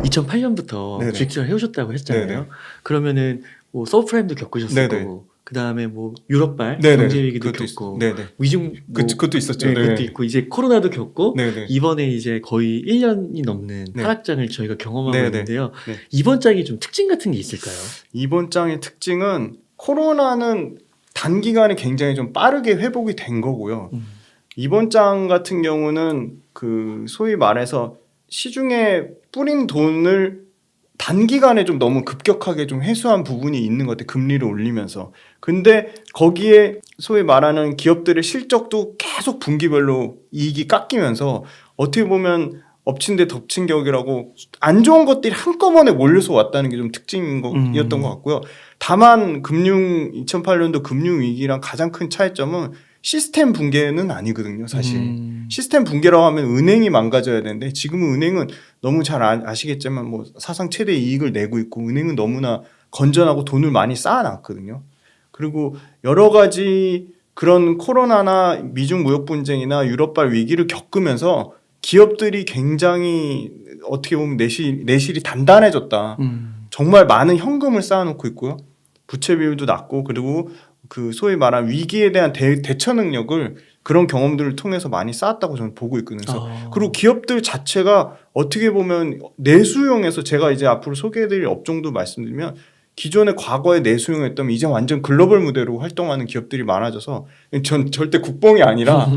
2008년부터 네네. 주식 투자를 해오셨다고 했잖아요. 네네. 그러면은 뭐 서브프라임도 겪으셨을 네네. 거고, 그 다음에 뭐 유럽발 네네. 경제 위기도 그것도 겪고, 네네. 위중 뭐 그것도 있었죠. 네, 네. 그것도 있고, 이제 코로나도 겪고, 네네. 이번에 이제 거의 1년이 넘는 네. 하락장을 저희가 경험하고 네네. 있는데요. 네. 이번 장이 좀 특징 같은 게 있을까요? 이번 장의 특징은 코로나는 단기간에 굉장히 좀 빠르게 회복이 된 거고요. 이번 장 같은 경우는 그 소위 말해서 시중에 뿌린 돈을 단기간에 좀 너무 급격하게 좀 회수한 부분이 있는 것 같아요. 금리를 올리면서. 근데 거기에 소위 말하는 기업들의 실적도 계속 분기별로 이익이 깎이면서 어떻게 보면 엎친 데 덮친 격이라고 안 좋은 것들이 한꺼번에 몰려서 왔다는 게 좀 특징이었던 것 같고요. 다만 2008년도 금융위기랑 가장 큰 차이점은 시스템 붕괴는 아니거든요, 사실. 시스템 붕괴라고 하면 은행이 망가져야 되는데 지금은 은행은 너무 잘 아시겠지만 뭐 사상 최대 이익을 내고 있고 은행은 너무나 건전하고 돈을 많이 쌓아놨거든요. 그리고 여러 가지 그런 코로나나 미중 무역 분쟁이나 유럽발 위기를 겪으면서 기업들이 굉장히 어떻게 보면 내실이 단단해졌다. 정말 많은 현금을 쌓아놓고 있고요. 부채 비율도 낮고 그리고 그 소위 말한 위기에 대한 대처 능력을 그런 경험들을 통해서 많이 쌓았다고 저는 보고 있거든요. 그리고 기업들 자체가 어떻게 보면 내수용에서 제가 이제 앞으로 소개해드릴 업종도 말씀드리면 기존에 과거에 내수용했다면 이제 완전 글로벌 무대로 활동하는 기업들이 많아져서 전 절대 국뽕이 아니라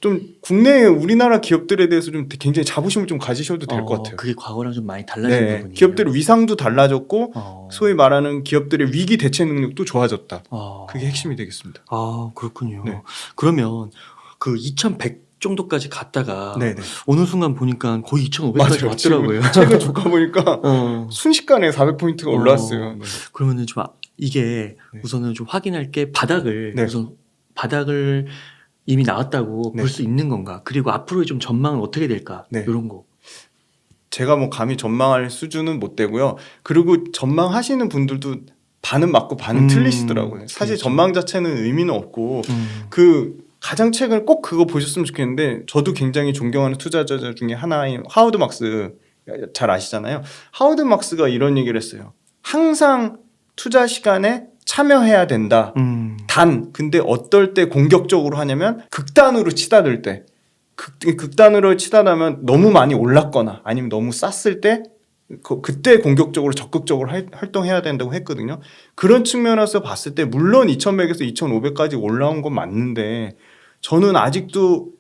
좀 국내 우리나라 기업들에 대해서 좀 굉장히 자부심을 좀 가지셔도 될 것 같아요. 그게 과거랑 좀 많이 달라진 네, 부분이에요. 기업들의 위상도 달라졌고 소위 말하는 기업들의 위기 대처 능력도 좋아졌다. 그게 핵심이 되겠습니다. 아, 그렇군요. 네. 그러면 그 2100 정도까지 갔다가 네네. 어느 순간 보니까 거의 2500까지 왔더라고요. 최근 주가 보니까 순식간에 400포인트가 올라왔어요. 네. 그러면은 좀 이게 네. 우선은 좀 확인할 게 바닥을 네. 우선 바닥을 이미 나왔다고 네. 볼 수 있는 건가? 그리고 앞으로의 좀 전망은 어떻게 될까? 네. 이런 거. 제가 뭐 감히 전망할 수준은 못 되고요. 그리고 전망하시는 분들도 반은 맞고 반은 틀리시더라고요. 사실 그렇죠. 전망 자체는 의미는 없고 그 가장 최근 꼭 그거 보셨으면 좋겠는데 저도 굉장히 존경하는 투자자 중에 하나인 하워드 막스 잘 아시잖아요. 하워드 막스가 이런 얘기를 했어요. 항상 투자 시간에 참여해야 된다. 근데 어떨 때 공격적으로 하냐면 극단으로 치닫을 때 극단으로 치닫으면 너무 많이 올랐거나 아니면 너무 쌌을 때 그때 공격적으로 적극적으로 활동해야 된다고 했거든요. 그런 측면에서 봤을 때 물론 2100에서 2500까지 올라온 건 맞는데 저는 아직도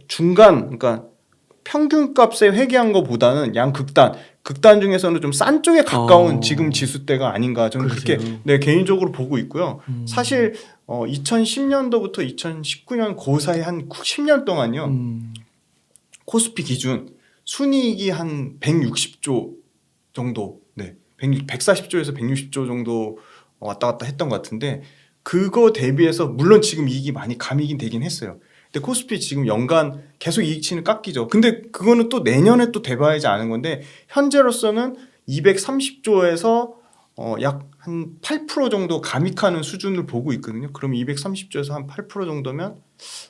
중간 그러니까 평균값에 회귀한 것보다는 극단 중에서는 좀 싼 쪽에 가까운 지금 지수대가 아닌가 저는 그렇게 개인적으로 보고 있고요. 사실 2010년도부터 2019년 그 사이 한 10년 동안요. 코스피 기준 순이익이 한 160조 정도, 140조에서 160조 정도 왔다 갔다 했던 것 같은데 그거 대비해서 물론 지금 이익이 많이 감익이 되긴 했어요. 근데 코스피 지금 연간 계속 이익치는 깎이죠. 근데 그거는 또 내년에 또 돼봐야지 아는 건데 현재로서는 230조에서 약 한 8% 정도 감익하는 수준을 보고 있거든요. 그럼 230조에서 한 8% 정도면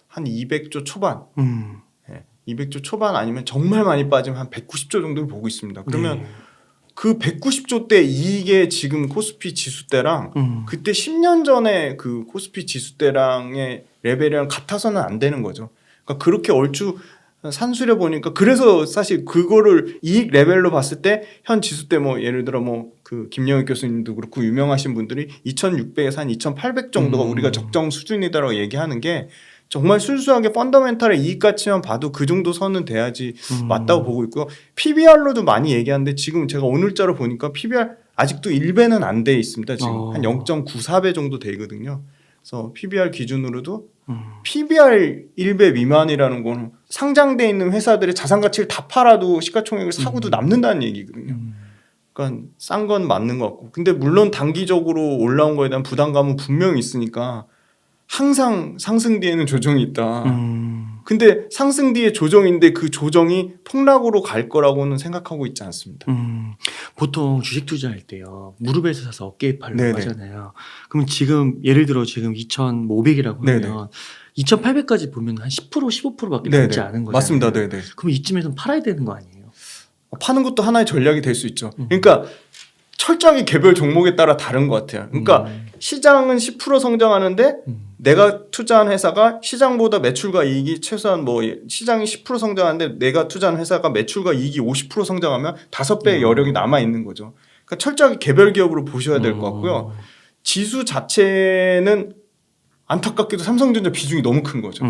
한 200조 초반. 200조 초반 아니면 정말 많이 빠지면 한 190조 정도를 보고 있습니다. 그러면 그 190조 대 이익의 지금 코스피 지수대랑 그때 10년 전에 그 코스피 지수대랑의 레벨이랑 같아서는 안 되는 거죠. 그러니까 그렇게 얼추 산수려 보니까 그래서 사실 그거를 이익 레벨로 봤을 때 현 지수대 뭐 예를 들어 뭐 그 김영익 교수님도 그렇고 유명하신 분들이 2600에서 한 2800 정도가 우리가 적정 수준이다라고 얘기하는 게 정말 순수하게 펀더멘탈의 이익 가치만 봐도 그 정도 선은 돼야지 맞다고 보고 있고요. PBR로도 많이 얘기하는데 지금 제가 오늘자로 보니까 PBR 아직도 1배는 안 돼 있습니다. 지금 한 0.94배 정도 되거든요. 그래서 PBR 기준으로도 PBR 1배 미만이라는 거는 상장돼 있는 회사들의 자산 가치를 다 팔아도 시가총액을 사고도 남는다는 얘기거든요. 그러니까 싼 건 맞는 것 같고 근데 물론 단기적으로 올라온 거에 대한 부담감은 분명히 있으니까 항상 상승 뒤에는 조정이 있다. 근데 상승 뒤에 조정인데 그 조정이 폭락으로 갈 거라고는 생각하고 있지 않습니다. 보통 주식 투자할 때요. 무릎에서 사서 어깨에 팔라고 하잖아요. 그럼 지금 예를 들어 지금 2500이라고 하면 2800까지 보면 한 10% 15%밖에 남지 않은 거잖아요. 맞습니다. 그럼 이쯤에서는 팔아야 되는 거 아니에요? 파는 것도 하나의 전략이 될 수 있죠. 그러니까 철저하게 개별 종목에 따라 다른 것 같아요. 그러니까 시장은 10% 성장하는데 내가 투자한 회사가 시장보다 매출과 이익이 최소한 뭐 시장이 10% 성장하는데 내가 투자한 회사가 매출과 이익이 50% 성장하면 5배의 여력이 남아 있는 거죠. 그러니까 철저하게 개별 기업으로 보셔야 될 것 같고요. 지수 자체는 안타깝게도 삼성전자 비중이 너무 큰 거죠.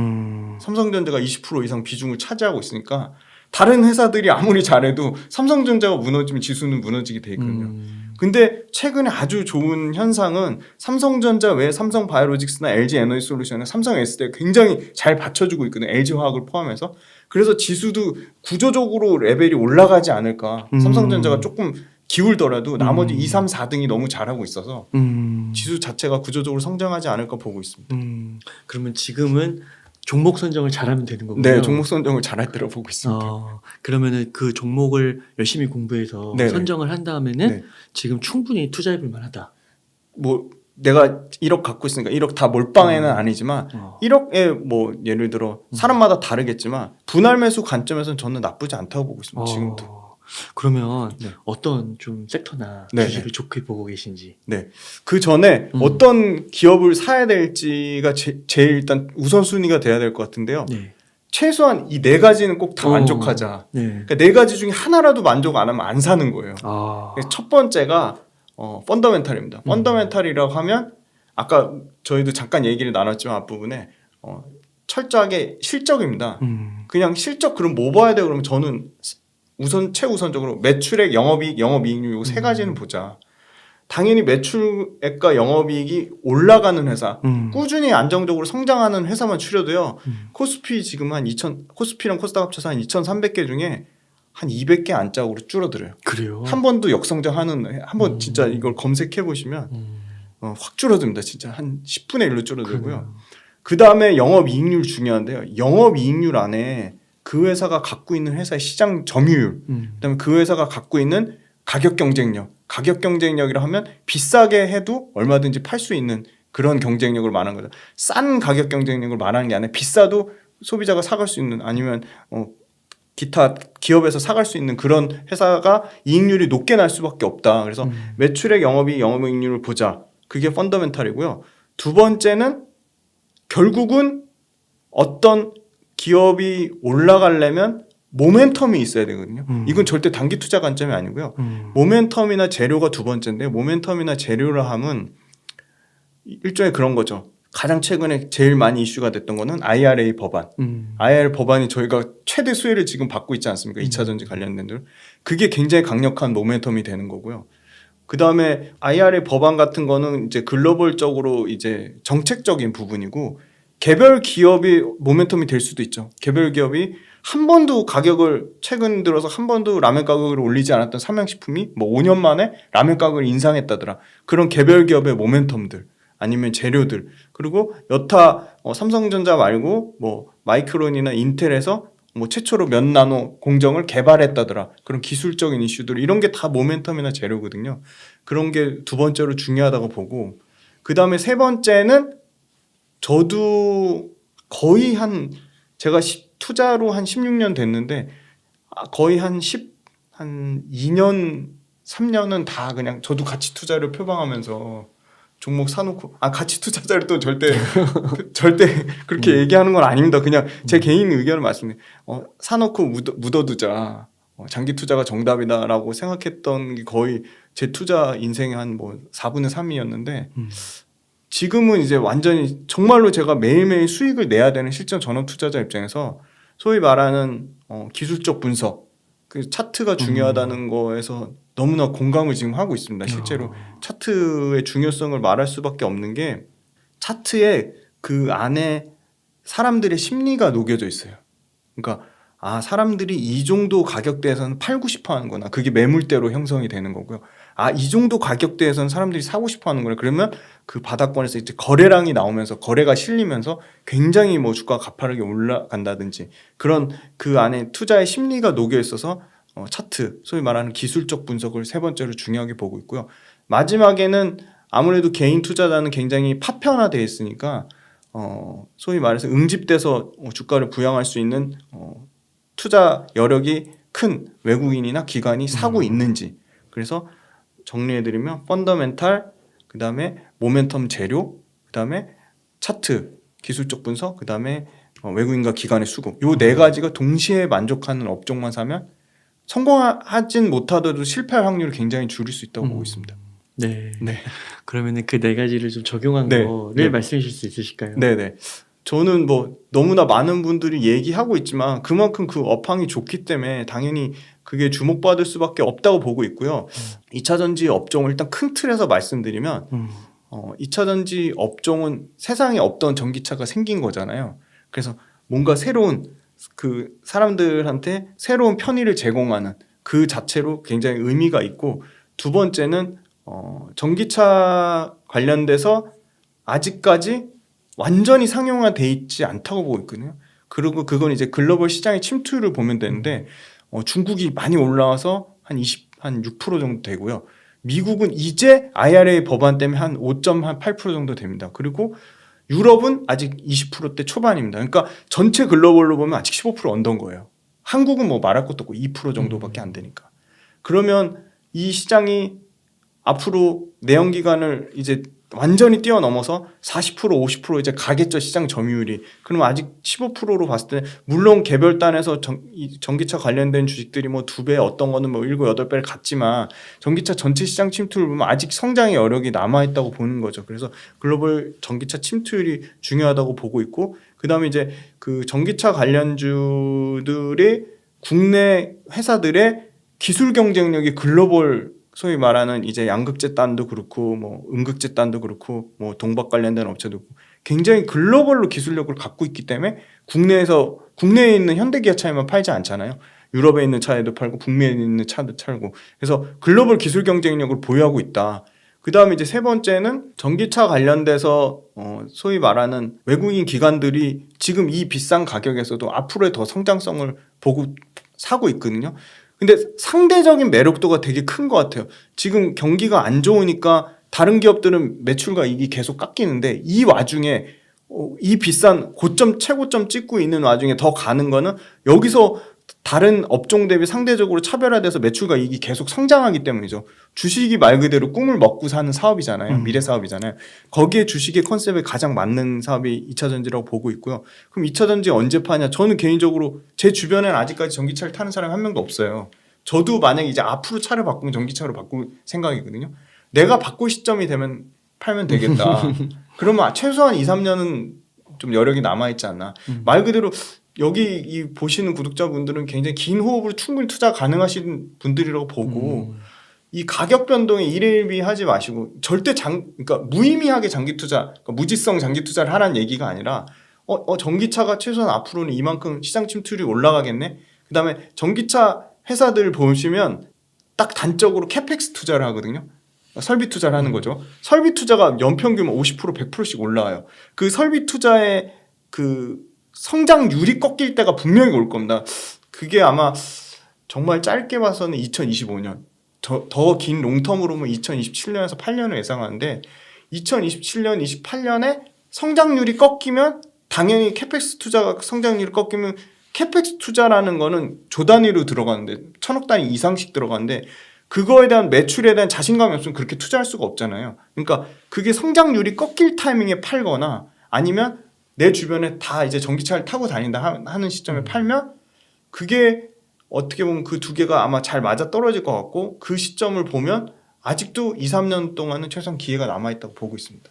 삼성전자가 20% 이상 비중을 차지하고 있으니까 다른 회사들이 아무리 잘해도 삼성전자가 무너지면 지수는 무너지게 돼 있거든요. 근데 최근에 아주 좋은 현상은 삼성전자 외에 삼성바이오로직스나 LG에너지솔루션은 삼성 S대에 굉장히 잘 받쳐주고 있거든요. LG화학을 포함해서. 그래서 지수도 구조적으로 레벨이 올라가지 않을까. 삼성전자가 조금 기울더라도 나머지 2, 3, 4등이 너무 잘하고 있어서 지수 자체가 구조적으로 성장하지 않을까 보고 있습니다. 그러면 지금은 종목 선정을 잘하면 되는 거군요. 네, 종목 선정을 잘할 때로 보고 있습니다. 그러면은 그 종목을 열심히 공부해서 네네. 선정을 한 다음에는 네. 지금 충분히 투자해볼 만하다. 뭐 내가 1억 갖고 있으니까 1억 다 몰빵에는 아니지만 1억에 뭐 예를 들어 사람마다 다르겠지만 분할 매수 관점에서는 저는 나쁘지 않다고 보고 있습니다. 지금도. 그러면 네. 어떤 좀 섹터나 네네. 주식을 좋게 보고 계신지. 네. 그 전에 어떤 기업을 사야 될지가 제일 일단 우선순위가 돼야 될 것 같은데요. 네. 최소한 이 네 가지는 꼭 다 만족하자. 네. 그러니까 네 가지 중에 하나라도 만족 안 하면 안 사는 거예요. 그래서 첫 번째가 펀더멘탈입니다. 펀더멘탈이라고 하면 아까 저희도 잠깐 얘기를 나눴지만 앞부분에 철저하게 실적입니다. 그냥 실적 그럼 뭐 봐야 돼요? 그러면 저는 최우선적으로 매출액, 영업이익, 영업이익률 이 세 가지는 보자. 당연히 매출액과 영업이익이 올라가는 회사, 꾸준히 안정적으로 성장하는 회사만 추려도요. 코스피 지금 코스피랑 코스닥 합쳐서 한 2,300개 중에 한 200개 안짝으로 줄어들어요. 그래요? 한 번도 역성장하는 한번 진짜 이걸 검색해 보시면 확 줄어듭니다. 진짜 한 10분의 1로 줄어들고요. 그 다음에 영업이익률 중요한데요. 영업이익률 안에 그 회사가 갖고 있는 회사의 시장 점유율, 그다음에 그 회사가 갖고 있는 가격 경쟁력, 가격 경쟁력이라 하면 비싸게 해도 얼마든지 팔 수 있는 그런 경쟁력을 말하는 거죠. 싼 가격 경쟁력을 말하는 게 아니라 비싸도 소비자가 사갈 수 있는 아니면 기타 기업에서 사갈 수 있는 그런 회사가 이익률이 높게 날 수밖에 없다. 그래서 매출액, 영업이익, 영업이익률을 보자. 그게 펀더멘탈이고요. 두 번째는 결국은 어떤 기업이 올라가려면 모멘텀이 있어야 되거든요. 이건 절대 단기 투자 관점이 아니고요. 모멘텀이나 재료가 두 번째인데 모멘텀이나 재료라 함은 일종의 그런 거죠. 가장 최근에 제일 많이 이슈가 됐던 거는 IRA 법안. IRA 법안이 저희가 최대 수혜를 지금 받고 있지 않습니까? 2차 전지 관련된 들. 그게 굉장히 강력한 모멘텀이 되는 거고요. 그 다음에 IRA 법안 같은 거는 이제 글로벌적으로 이제 정책적인 부분이고 개별 기업이 모멘텀이 될 수도 있죠. 개별 기업이 한 번도 가격을 최근 들어서 한 번도 라면 가격을 올리지 않았던 삼양식품이 뭐 5년 만에 라면 가격을 인상했다더라. 그런 개별 기업의 모멘텀들 아니면 재료들 그리고 여타 삼성전자 말고 뭐 마이크론이나 인텔에서 뭐 최초로 몇 나노 공정을 개발했다더라. 그런 기술적인 이슈들 이런 게 다 모멘텀이나 재료거든요. 그런 게 두 번째로 중요하다고 보고 그 다음에 세 번째는 저도 거의 제가 투자로 한 16년 됐는데 거의 한 2년, 3년은 다 그냥 저도 가치 투자를 표방하면서 종목 사놓고 가치 투자자를 또 절대 그렇게 얘기하는 건 아닙니다. 그냥 제 개인 의견을 말씀드려요. 사놓고 묻어두자. 장기 투자가 정답이다라고 생각했던 게 거의 제 투자 인생의 한 뭐 4분의 3이었는데 지금은 이제 완전히 정말로 제가 매일매일 수익을 내야 되는 실전 전업 투자자 입장에서 소위 말하는 기술적 분석, 그 차트가 중요하다는 거에서 너무나 공감을 지금 하고 있습니다. 실제로 차트의 중요성을 말할 수밖에 없는 게 차트에 그 안에 사람들의 심리가 녹여져 있어요. 그러니까 사람들이 이 정도 가격대에서는 팔고 싶어 하는구나. 그게 매물대로 형성이 되는 거고요. 이 정도 가격대에서는 사람들이 사고 싶어 하는 거예요. 그러면 그 바닥권에서 이제 거래량이 나오면서 거래가 실리면서 굉장히 뭐 주가가 가파르게 올라간다든지 그런 그 안에 투자의 심리가 녹여 있어서 차트, 소위 말하는 기술적 분석을 세 번째로 중요하게 보고 있고요. 마지막에는 아무래도 개인 투자자는 굉장히 파편화되어 있으니까 소위 말해서 응집돼서 주가를 부양할 수 있는 투자 여력이 큰 외국인이나 기관이 사고 있는지. 그래서 정리해드리면 펀더멘탈, 그 다음에 모멘텀 재료, 그 다음에 차트, 기술적 분석, 그 다음에 외국인과 기관의 수급. 요 네 가지가 동시에 만족하는 업종만 사면 성공하진 못하더라도 실패할 확률을 굉장히 줄일 수 있다고 보고 있습니다. 네. 네. 그러면은 그 네 가지를 좀 적용한 네. 거를 네. 말씀해 주실 수 있으실까요? 네네. 저는 뭐 너무나 많은 분들이 얘기하고 있지만 그만큼 그 업황이 좋기 때문에 당연히 그게 주목받을 수밖에 없다고 보고 있고요. 2차 전지 업종을 일단 큰 틀에서 말씀드리면 2차 전지 업종은 세상에 없던 전기차가 생긴 거잖아요. 그래서 뭔가 새로운 그 사람들한테 새로운 편의를 제공하는 그 자체로 굉장히 의미가 있고, 두 번째는 전기차 관련돼서 아직까지 완전히 상용화돼 있지 않다고 보고 있거든요. 그리고 그건 이제 글로벌 시장의 침투율을 보면 되는데 중국이 많이 올라와서 한 6% 정도 되고요. 미국은 이제 IRA 법안 때문에 한 5.8% 정도 됩니다. 그리고 유럽은 아직 20%대 초반입니다. 그러니까 전체 글로벌로 보면 아직 15% 언더인 거예요. 한국은 뭐 말할 것도 없고 2% 정도밖에 안 되니까. 그러면 이 시장이 앞으로 내연기관을 이제 완전히 뛰어넘어서 40% 50% 이제 가겠죠, 시장 점유율이. 그럼 아직 15%로 봤을 때 물론 개별단에서 전기차 관련된 주식들이 뭐 2배, 어떤 거는 뭐 7, 8배를 갔지만 전기차 전체 시장 침투를 보면 아직 성장의 여력이 남아있다고 보는 거죠. 그래서 글로벌 전기차 침투율이 중요하다고 보고 있고, 그 다음에 이제 그 전기차 관련주들이 국내 회사들의 기술 경쟁력이 글로벌, 소위 말하는 이제 양극재단도 그렇고 뭐 음극재단도 그렇고 뭐 동박 관련된 업체도 그렇고 굉장히 글로벌로 기술력을 갖고 있기 때문에 국내에 있는 현대기아 차에만 팔지 않잖아요. 유럽에 있는 차에도 팔고 북미에 있는 차도 팔고, 그래서 글로벌 기술 경쟁력을 보유하고 있다. 그 다음에 이제 세 번째는 전기차 관련돼서 소위 말하는 외국인 기관들이 지금 이 비싼 가격에서도 앞으로의 더 성장성을 보고 사고 있거든요. 근데 상대적인 매력도가 되게 큰 것 같아요. 지금 경기가 안 좋으니까 다른 기업들은 매출과 이익이 계속 깎이는데 이 와중에 이 비싼 고점 최고점 찍고 있는 와중에 더 가는 거는 여기서 다른 업종 대비 상대적으로 차별화돼서 매출과 이익이 계속 성장하기 때문이죠. 주식이 말 그대로 꿈을 먹고 사는 사업이잖아요. 미래 사업이잖아요. 거기에 주식의 컨셉에 가장 맞는 사업이 2차 전지라고 보고 있고요. 그럼 2차 전지 언제 파냐? 저는 개인적으로 제 주변에는 아직까지 전기차를 타는 사람이 한 명도 없어요. 저도 만약에 이제 앞으로 차를 바꾸면 전기차로 바꿀 생각이거든요. 내가 바꿀 시점이 되면 팔면 되겠다. 그러면 최소한 2, 3년은 좀 여력이 남아있지 않나. 말 그대로 여기 이 보시는 구독자분들은 굉장히 긴 호흡으로 충분히 투자 가능하신 분들이라고 보고 이 가격 변동에 일일비하지 마시고 절대 그러니까 무의미하게 장기 투자, 그러니까 무지성 장기 투자를 하라는 얘기가 아니라 전기차가 최소한 앞으로는 이만큼 시장 침투율이 올라가겠네. 그다음에 전기차 회사들 보시면 딱 단적으로 캐펙스 투자를 하거든요. 설비 투자를 하는 거죠. 설비 투자가 연평균 50% 100%씩 올라와요. 그 설비 투자의 그 성장률이 꺾일 때가 분명히 올 겁니다. 그게 아마 정말 짧게 봐서는 2025년, 더 긴 롱텀으로 보면 2027년에서 8년을 예상하는데 2027년, 28년에 성장률이 꺾이면 당연히 캐펙스 투자가 성장률이 꺾이면 캐펙스 투자라는 거는 조 단위로 들어가는데 1000억 단위 이상씩 들어가는데 그거에 대한 매출에 대한 자신감이 없으면 그렇게 투자할 수가 없잖아요. 그러니까 그게 성장률이 꺾일 타이밍에 팔거나 아니면 내 주변에 다 이제 전기차를 타고 다닌다 하는 시점에 팔면 그게 어떻게 보면 그 두 개가 아마 잘 맞아 떨어질 것 같고 그 시점을 보면 아직도 2, 3년 동안은 최소한 기회가 남아있다고 보고 있습니다.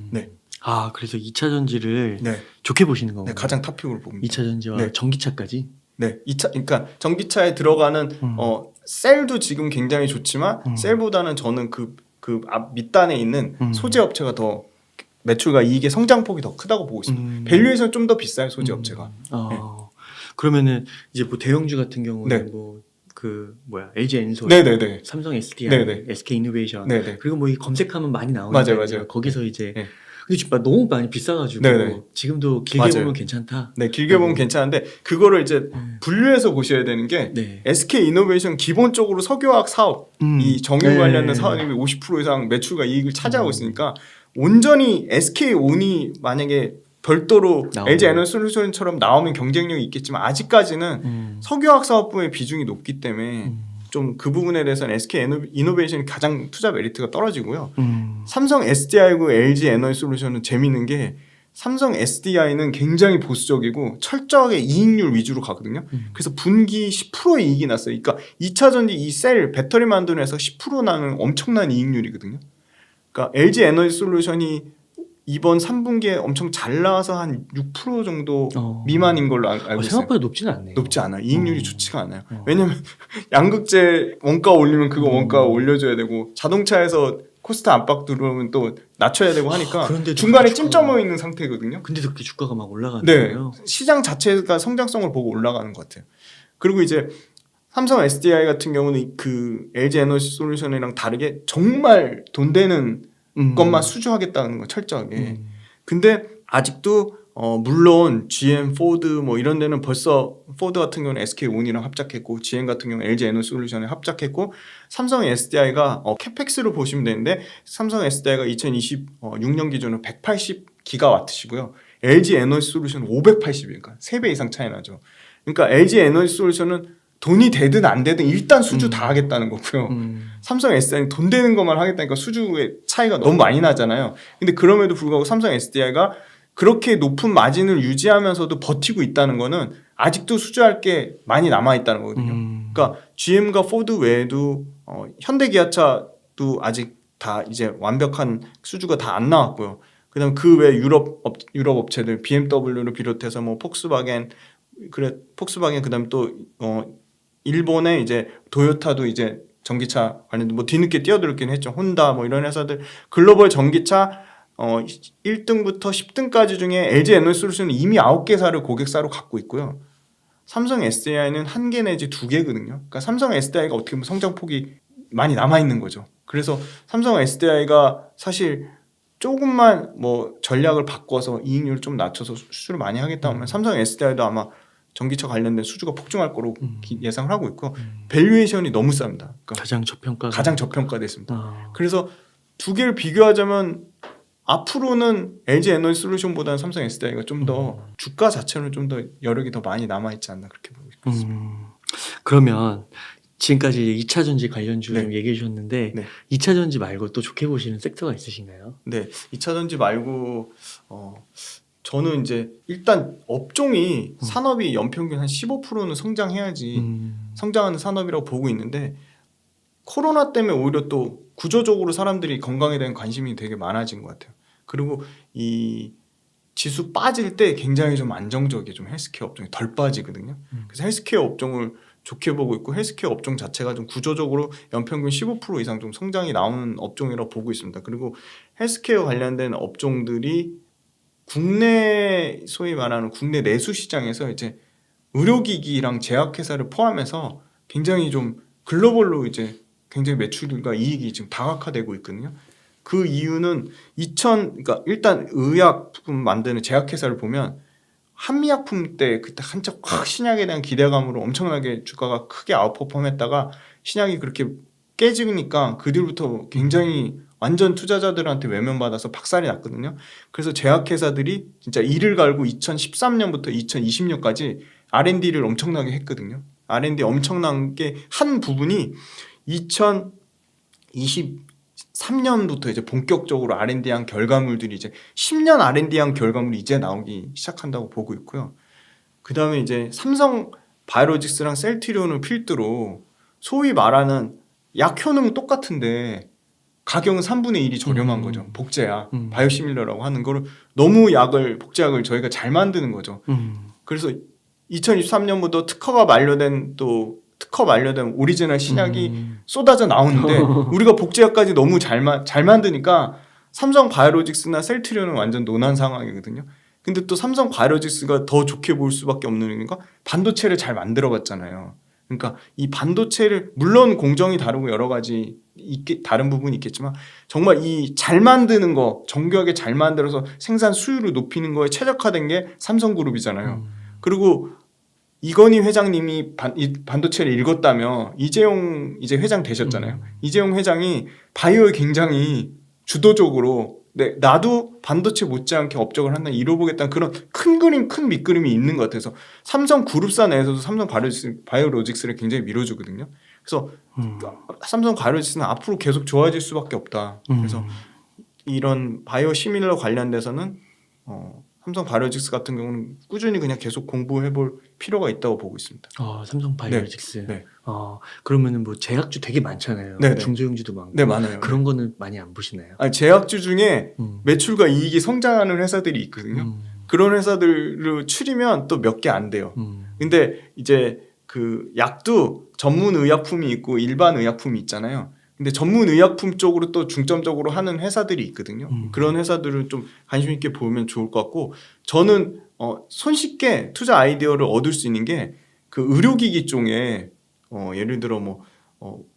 네. 아, 그래서 2차 전지를 네. 좋게 보시는 거군요. 네, 가장 탑픽으로 봅니다. 2차 전지와 네. 전기차까지. 네, 그러니까 전기차에 들어가는 셀도 지금 굉장히 좋지만 셀보다는 저는 그 앞 밑단에 있는 소재 업체가 더 매출과 이익의 성장폭이 더 크다고 보고 있습니다. 밸류에이션 좀 더 비싸요, 소재 업체가. 네. 그러면은 이제 뭐 대형주 같은 경우는 네. 뭐 그 뭐야 LG 엔솔, 네네네. 삼성 SDI, 네네. SK 이노베이션, 네네. 그리고 뭐 이 검색하면 많이 나오는데 맞아요. 거기서 이제 네. 근데 지금 너무 많이 비싸가지고 네네. 지금도 길게 맞아요. 보면 괜찮다. 네, 길게 보면 괜찮은데 그거를 이제 분류해서 보셔야 되는 게 네. SK 이노베이션 기본적으로 석유화학 사업, 이 정유 네. 관련된 사업이 50% 이상 매출과 이익을 차지하고 있으니까 온전히 SK 온이 만약에 별도로 나오고. LG 에너지솔루션처럼 나오면 경쟁력이 있겠지만 아직까지는 석유화학 사업부의 비중이 높기 때문에 좀 그 부분에 대해서는 SK 이노베이션이 가장 투자 메리트가 떨어지고요. 삼성 SDI하고 LG 에너지솔루션은 재미있는 게 삼성 SDI는 굉장히 보수적이고 철저하게 이익률 위주로 가거든요. 그래서 분기 10% 이익이 났어요. 그러니까 2차 전지 이 셀 배터리 만드는 회사 10% 나는 엄청난 이익률이거든요. 그러니까 LG 에너지솔루션이 이번 3분기에 엄청 잘 나와서 한 6% 정도 미만인 걸로 알고 있어요. 생각보다 높지는 않네요. 높지 않아요. 이익률이 좋지가 않아요. 왜냐면 양극재 원가 올리면 그거 원가 올려줘야 되고 자동차에서 코스트 압박 들어오면 또 낮춰야 되고 하니까 중간에 찜점어 있는 상태거든요. 근데도 그렇게 주가가 막 올라가는 네, 거예요. 시장 자체가 성장성을 보고 올라가는 것 같아요. 그리고 이제 삼성 SDI 같은 경우는 그 LG 에너지 솔루션이랑 다르게 정말 돈 되는 것만 수주하겠다는 거 철저하게. 근데 아직도 물론 GM, 포드 뭐 이런 데는 벌써 포드 같은 경우는 SK온이랑 합작했고 GM 같은 경우는 LG 에너지 솔루션에 합작했고 삼성 SDI가 캐펙스로 보시면 되는데 삼성 SDI가 2026년 기준으로 180기가와트시고요. LG 에너지 솔루션은 580이니까 3배 이상 차이 나죠. 그러니까 LG 에너지 솔루션은 돈이 되든 안 되든 일단 수주 다 하겠다는 거고요. 삼성 SDI는 돈 되는 것만 하겠다니까 수주의 차이가 너무 많이 나잖아요. 근데 그럼에도 불구하고 삼성 SDI가 그렇게 높은 마진을 유지하면서도 버티고 있다는 거는 아직도 수주할 게 많이 남아있다는 거거든요. 그러니까 GM과 포드 외에도 현대기아차도 아직 다 이제 완벽한 수주가 다 안 나왔고요. 그다음 그 외 유럽 업체들 BMW를 비롯해서 뭐 폭스바겐 그다음 또 일본의 이제 도요타도 이제 전기차 관련 뭐 뒤늦게 뛰어들긴 했죠. 혼다 뭐 이런 회사들 글로벌 전기차 1등부터 10등까지 중에 LG 에너지솔루션은 이미 9개사를 고객사로 갖고 있고요. 삼성 SDI는 1개 내지 2개거든요. 그러니까 삼성 SDI가 어떻게 보면 성장폭이 많이 남아있는 거죠. 그래서 삼성 SDI가 사실 조금만 뭐 전략을 바꿔서 이익률을 좀 낮춰서 수주를 많이 하겠다 하면 삼성 SDI도 아마 전기차 관련된 수주가 폭증할 거로 예상을 하고 있고 밸류에이션이 너무 쌉니다. 그러니까 가장 저평가됐습니다. 그래서 두 개를 비교하자면 앞으로는 LG 에너지 솔루션보다는 삼성 SDI가 좀 더 주가 자체는 좀 더 여력이 더 많이 남아있지 않나 그렇게 보고 있습니다. 그러면 지금까지 2차 전지 관련주 좀 얘기해 주셨는데 네. 2차 전지 말고 또 좋게 보시는 섹터가 있으신가요? 네, 2차 전지 말고 저는 이제 일단 업종이 산업이 연평균 한 15%는 성장해야지 성장하는 산업이라고 보고 있는데 코로나 때문에 오히려 또 구조적으로 사람들이 건강에 대한 관심이 되게 많아진 것 같아요. 그리고 이 지수 빠질 때 굉장히 좀 안정적이게 좀 헬스케어 업종이 덜 빠지거든요. 그래서 헬스케어 업종을 좋게 보고 있고 헬스케어 업종 자체가 좀 구조적으로 연평균 15% 이상 좀 성장이 나오는 업종이라고 보고 있습니다. 그리고 헬스케어 관련된 업종들이 국내 소위 말하는 국내 내수 시장에서 이제 의료기기랑 제약회사를 포함해서 굉장히 좀 글로벌로 이제 굉장히 매출과 이익이 지금 다각화되고 있거든요. 그 이유는 그러니까 일단 의약품 만드는 제약회사를 보면 한미약품 때 그때 한참 확 신약에 대한 기대감으로 엄청나게 주가가 크게 아웃퍼폼했다가 신약이 그렇게 깨지니까 그 뒤부터 굉장히 완전 투자자들한테 외면받아서 박살이 났거든요. 그래서 제약회사들이 진짜 이를 갈고 2013년부터 2020년까지 R&D를 엄청나게 했거든요. R&D 엄청난 게 한 부분이 2023년부터 이제 본격적으로 R&D한 결과물들이 이제 10년 R&D한 결과물이 이제 나오기 시작한다고 보고 있고요. 그 다음에 이제 삼성 바이오로직스랑 셀트리온을 필두로 소위 말하는 약 효능은 똑같은데 가격은 3분의 1이 저렴한 거죠. 복제약, 바이오시밀러라고 하는 거를 너무 복제약을 저희가 잘 만드는 거죠. 그래서 2023년부터 특허 만료된 오리지널 신약이 쏟아져 나오는데 우리가 복제약까지 너무 잘 만드니까 삼성 바이오로직스나 셀트리온은 완전 논한 상황이거든요. 근데 또 삼성 바이오로직스가 더 좋게 볼 수밖에 없는 이유가 반도체를 잘 만들어봤잖아요. 그러니까 이 반도체를 물론 공정이 다르고 여러 가지 다른 부분이 있겠지만 정말 이 잘 만드는 거 정교하게 잘 만들어서 생산 수율을 높이는 거에 최적화된 게 삼성그룹이잖아요. 그리고 이건희 회장님이 이 반도체를 읽었다며 이재용 이제 회장 되셨잖아요. 이재용 회장이 바이오에 굉장히 주도적으로 나도 반도체 못지않게 업적을 하나 이뤄보겠다는 그런 큰 그림, 큰 밑그림이 있는 것 같아서 삼성 그룹사 내에서도 삼성 바이오로직스를 굉장히 밀어주거든요. 그래서 삼성 바이오로직스는 앞으로 계속 좋아질 수밖에 없다. 그래서 이런 바이오 시밀러 관련돼서는 삼성 바이오로직스 같은 경우는 꾸준히 그냥 계속 공부해볼 필요가 있다고 보고 있습니다. 삼성 바이오로직스. 네. 그러면은 뭐 제약주 되게 많잖아요. 네, 네. 중소형주도 많고. 네, 많아요. 그런 거는 많이 안 보시나요? 아니, 제약주 중에 매출과 이익이 성장하는 회사들이 있거든요. 그런 회사들을 추리면 또 몇 개 안 돼요. 근데 이제 그 약도 전문 의약품이 있고 일반 의약품이 있잖아요. 근데 전문 의약품 쪽으로 또 중점적으로 하는 회사들이 있거든요. 그런 회사들을 좀 관심 있게 보면 좋을 것 같고, 저는 손쉽게 투자 아이디어를 얻을 수 있는 게 그 의료기기 쪽에 예를 들어 뭐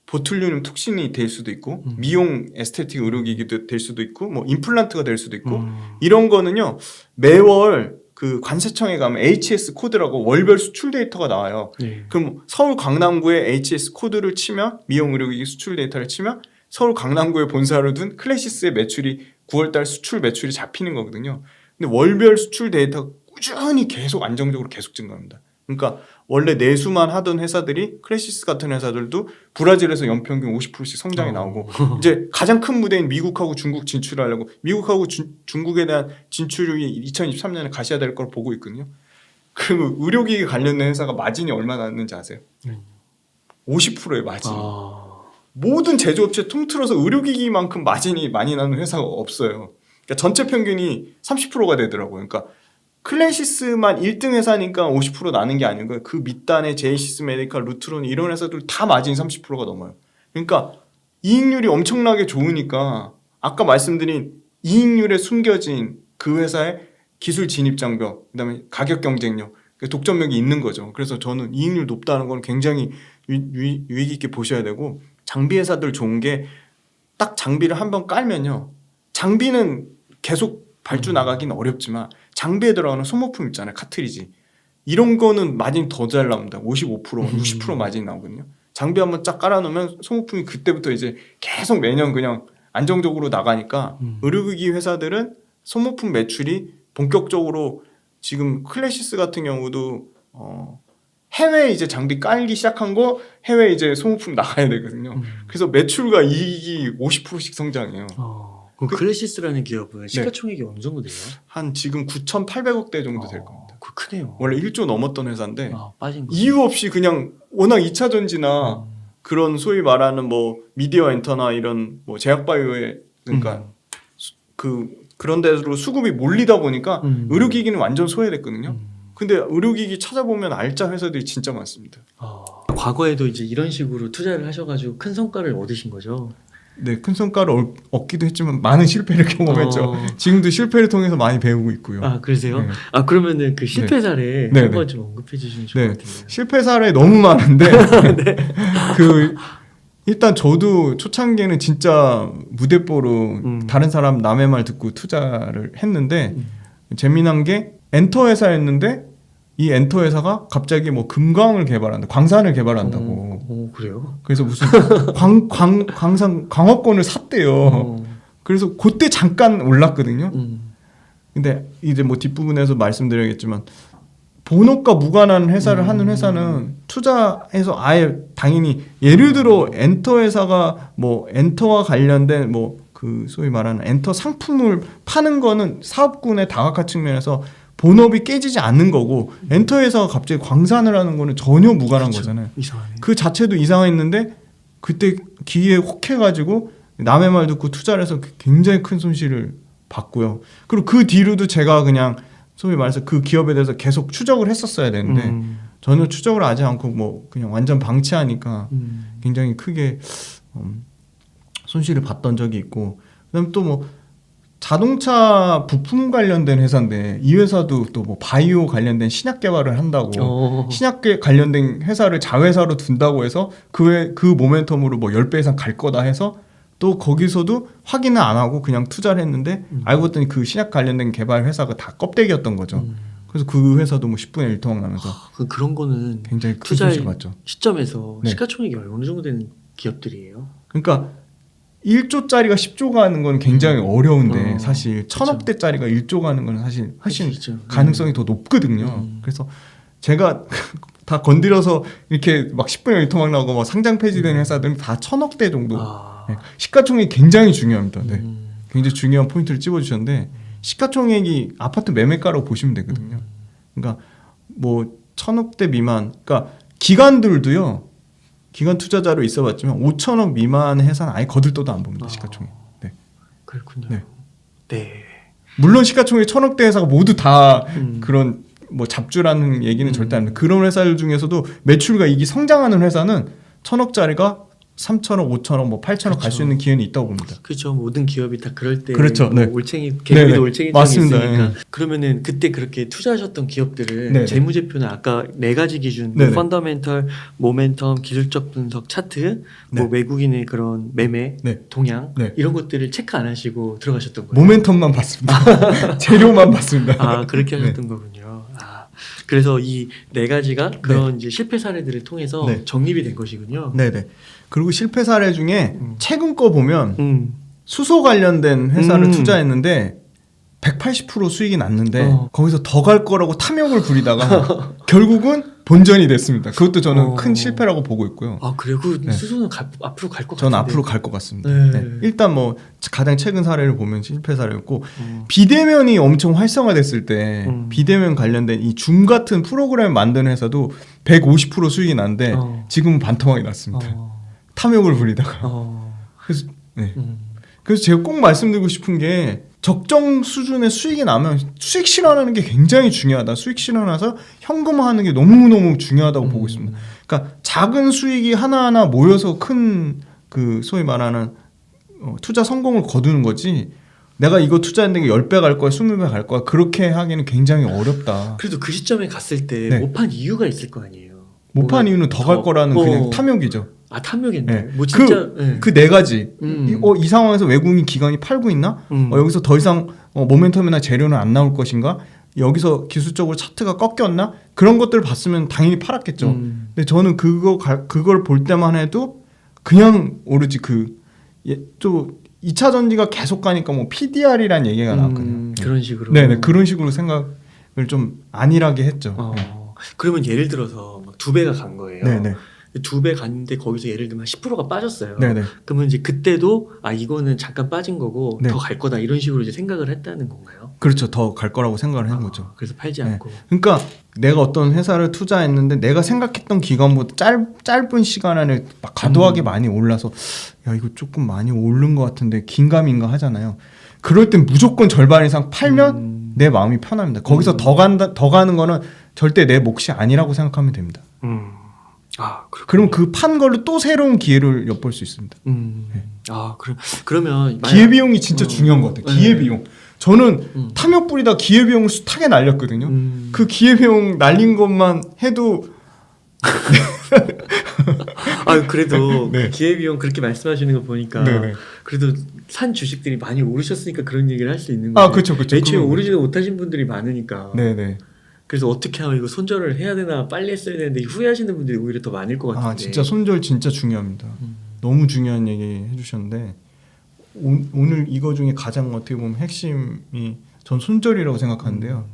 보툴리눔 톡신이 될 수도 있고 미용 에스테틱 의료기기도 될 수도 있고 뭐 임플란트가 될 수도 있고 이런 거는요 매월 그 관세청에 가면 HS 코드라고 월별 수출 데이터가 나와요. 네. 그럼 서울 강남구에 HS 코드를 치면 미용 의료기기 수출 데이터를 치면 서울 강남구에 본사를 둔 클래시스의 매출이 9월달 수출 매출이 잡히는 거거든요. 근데 월별 수출 데이터가 꾸준히 계속 안정적으로 계속 증가합니다. 그러니까 원래 내수만 하던 회사들이 클래시스 같은 회사들도 브라질에서 연평균 50%씩 성장이 나오고 이제 가장 큰 무대인 미국하고 중국 진출하려고 미국하고 중국에 대한 진출이 2023년에 가셔야 될 걸 보고 있거든요. 그리고 의료기기 관련된 회사가 마진이 얼마나 났는지 아세요? 50%의 마진. 모든 제조업체 통틀어서 의료기기만큼 마진이 많이 나는 회사가 없어요. 그러니까 전체 평균이 30%가 되더라고요. 그러니까 클래시스만 1등 회사니까 50% 나는 게 아니고 그 밑단에 제이시스 메디칼, 루트론 이런 회사들 다 마진 30%가 넘어요. 그러니까 이익률이 엄청나게 좋으니까 아까 말씀드린 이익률에 숨겨진 그 회사의 기술 진입 장벽, 그다음에 가격 경쟁력, 독점력이 있는 거죠. 그래서 저는 이익률 높다는 건 굉장히 유익 있게 보셔야 되고, 장비 회사들 좋은 게 딱 장비를 한번 깔면요. 장비는 계속 발주 나가긴 어렵지만 장비에 들어가는 소모품 있잖아요. 카트리지. 이런 거는 마진 더 잘 나옵니다. 55%, 60% 마진이 나오거든요. 장비 한번 쫙 깔아놓으면 소모품이 그때부터 이제 계속 매년 그냥 안정적으로 나가니까 의료기기 회사들은 소모품 매출이 본격적으로 지금 클래시스 같은 경우도 해외 이제 장비 깔기 시작한 거 해외 이제 소모품 나가야 되거든요. 그래서 매출과 이익이 50%씩 성장해요. 그럼 클래시스라는 기업은 시가총액이 어느 정도 돼요? 한 지금 9,800억대 정도 될 겁니다. 그 크네요. 원래 1조 넘었던 회사인데 빠진 거. 이유 없이 그냥 워낙 2차 전지나 그런 소위 말하는 뭐 미디어 엔터나 이런 뭐 제약바이오에 그러니까 그런 데로 수급이 몰리다 보니까 의료기기는 완전 소외됐거든요. 근데 의료기기 찾아보면 알짜 회사들이 진짜 많습니다. 과거에도 이제 이런 식으로 투자를 하셔가지고 큰 성과를 얻으신 거죠? 네, 큰 성과를 얻기도 했지만 많은 실패를 경험했죠. 지금도 실패를 통해서 많이 배우고 있고요. 그러세요? 네. 그러면은 그 실패 사례 네. 한번 좀 언급해 주시면 좋을 것 같은데요. 실패 사례 너무 많은데 일단 저도 초창기에는 진짜 무대뽀로 다른 사람 남의 말 듣고 투자를 했는데 재미난 게 엔터 회사였는데 이 엔터 회사가 갑자기 뭐 금광을 개발한다, 광산을 개발한다고. 그래요? 그래서 무슨 광산 광업권을 샀대요. 그래서 그때 잠깐 올랐거든요. 근데 이제 뭐 뒷부분에서 말씀드려야겠지만 본업과 무관한 회사를 하는 회사는 투자해서 아예 당연히 예를 들어 엔터 회사가 뭐 엔터와 관련된 뭐 그 소위 말하는 엔터 상품을 파는 거는 사업군의 다각화 측면에서 본업이 깨지지 않는 거고 엔터 회사가 갑자기 광산을 하는 거는 전혀 무관한 거잖아요. 이상하네. 그 자체도 이상했는데 그때 기회에 혹해가지고 남의 말 듣고 투자를 해서 굉장히 큰 손실을 봤고요. 그리고 그 뒤로도 제가 그냥 소위 말해서 그 기업에 대해서 계속 추적을 했었어야 되는데 전혀 추적을 하지 않고 뭐 그냥 완전 방치하니까 굉장히 크게 손실을 봤던 적이 있고, 그다음에 또 뭐 자동차 부품 관련된 회사인데 이 회사도 또 뭐 바이오 관련된 신약 개발을 한다고 신약 관련된 회사를 자회사로 둔다고 해서 그 모멘텀으로 뭐 10배 이상 갈 거다 해서 또 거기서도 확인을 안 하고 그냥 투자를 했는데 알고 봤더니 그 신약 관련된 개발 회사가 다 껍데기였던 거죠. 그래서 그 회사도 뭐 10분의 1 토막 나면서 그런 거는 굉장히 큰 투자의 손실 봤죠. 시점에서 네. 시가총액이 어느 정도 되는 기업들이에요? 그러니까 1조짜리가 10조 가는 건 굉장히 어려운데 사실 그쵸. 1000억대짜리가 1조 가는 건 사실 훨씬 할수 있죠. 가능성이 더 높거든요. 그래서 제가 다 건드려서 이렇게 막 10분의 1토막 나오고 막 상장 폐지된 회사들은 다 1000억대 정도. 네. 시가총액이 굉장히 중요합니다. 네. 굉장히 중요한 포인트를 찝어주셨는데 시가총액이 아파트 매매가로 보시면 되거든요. 그러니까 뭐 1000억대 미만, 그러니까 기관들도요. 기관 투자자로 있어봤지만 5천억 미만 회사는 아예 거들떠도 안 봅니다. 시가총액. 네. 그렇군요. 네. 네. 물론 시가총액 1000억대 회사가 모두 다 그런 뭐 잡주라는 얘기는 절대 안 합니다. 그런 회사들 중에서도 매출과 이익이 성장하는 회사는 1000억짜리가 3천억, 5천억, 뭐 8천억 갈 수 있는 기회는 있다고 봅니다. 그렇죠. 모든 기업이 다 그럴 때 그렇죠. 뭐 네. 올챙이 네네. 개미도 올챙이장이 맞습니다. 있으니까. 네. 그러면은 그때 그렇게 투자하셨던 기업들은 네네. 재무제표는 아까 네 가지 기준, 네네. 펀더멘털, 모멘텀, 기술적 분석, 차트, 네. 뭐 외국인의 그런 매매, 네. 동향 네. 이런 것들을 체크 안 하시고 들어가셨던 거예요. 모멘텀만 봤습니다. 재료만 봤습니다. 아 그렇게 네. 하셨던 거군요. 아, 그래서 이 네 가지가 그런 이제 실패 사례들을 통해서 네. 정립이 된 것이군요. 네네. 그리고 실패 사례 중에 최근 거 보면 수소 관련된 회사를 투자했는데 180% 수익이 났는데 거기서 더 갈 거라고 탐욕을 부리다가 결국은 본전이 됐습니다. 그것도 저는 큰 실패라고 보고 있고요. 아 그래요? 그 네. 수소는 앞으로 갈 것 같은데. 저는 앞으로 갈 것 같습니다. 네. 네. 일단 뭐 가장 최근 사례를 보면 실패 사례였고 비대면이 엄청 활성화됐을 때 비대면 관련된 이 줌 같은 프로그램을 만드는 회사도 150% 수익이 났는데 지금은 반토막이 났습니다. 탐욕을 부리다가. 그래서 네. 그래서 제가 꼭 말씀드리고 싶은 게 적정 수준의 수익이 나면 수익 실현하는 게 굉장히 중요하다. 수익 실현해서 현금화하는 게 너무너무 중요하다고 보고 있습니다. 그러니까 작은 수익이 하나하나 모여서 큰 그 소위 말하는 투자 성공을 거두는 거지 내가 이거 투자했는데 10배 갈 거야 20배 갈 거야 그렇게 하기는 굉장히 어렵다. 그래도 그 시점에 갔을 때 네. 못 판 이유가 있을 거 아니에요. 못판 이유는 더 갈 거라는 그냥 탐욕이죠. 아 탐욕인데. 네. 뭐 진짜 네. 그 네 가지. 이 상황에서 외국인 기관이 팔고 있나? 여기서 더 이상 모멘텀이나 재료는 안 나올 것인가? 여기서 기술적으로 차트가 꺾였나? 그런 것들을 봤으면 당연히 팔았겠죠. 근데 저는 그걸 볼 때만 해도 그냥 오로지 또 2차 전지가 계속 가니까 뭐 PDR이란 얘기가 나왔거든요. 그런 식으로. 네네 그런 식으로 생각을 좀 안일하게 했죠. 그러면 예를 들어서 막 2배가 간 거예요. 네네. 2배 갔는데 거기서 예를 들면 10%가 빠졌어요. 네네. 그러면 이제 그때도 아 이거는 잠깐 빠진 거고 네. 더 갈 거다 이런 식으로 이제 생각을 했다는 건가요? 그렇죠. 더 갈 거라고 생각을 한 거죠. 그래서 팔지 네. 않고. 그러니까 내가 어떤 회사를 투자했는데 내가 생각했던 기간보다 짧은 시간 안에 막 과도하게 많이 올라서 야 이거 조금 많이 오른 것 같은데 긴가민가 하잖아요. 그럴 땐 무조건 절반 이상 팔면 내 마음이 편합니다. 거기서 더 가는 거는 절대 내 몫이 아니라고 생각하면 됩니다. 아, 그럼 그 판 걸로 또 새로운 기회를 엿볼 수 있습니다. 네. 아, 그러면 기회비용이 진짜 중요한 것 같아요. 기회비용. 저는 탐욕 부리다 기회비용을 숱하게 날렸거든요. 그 기회비용 날린 것만 해도 아 그래도 네. 기회비용 그렇게 말씀하시는 거 보니까 네네. 그래도 산 주식들이 많이 오르셨으니까 그런 얘기를 할 수 있는 거예요. 아 그렇죠. 애초에 오르지도 못하신 분들이 많으니까. 네네. 그래서 어떻게 하면 이거 손절을 해야 되나 빨리 했어야 되는데 후회하시는 분들이 오히려 더 많을 것 같은데. 아 진짜 손절 진짜 중요합니다. 너무 중요한 얘기 해주셨는데 오늘 이거 중에 가장 어떻게 보면 핵심이 전 손절이라고 생각하는데요.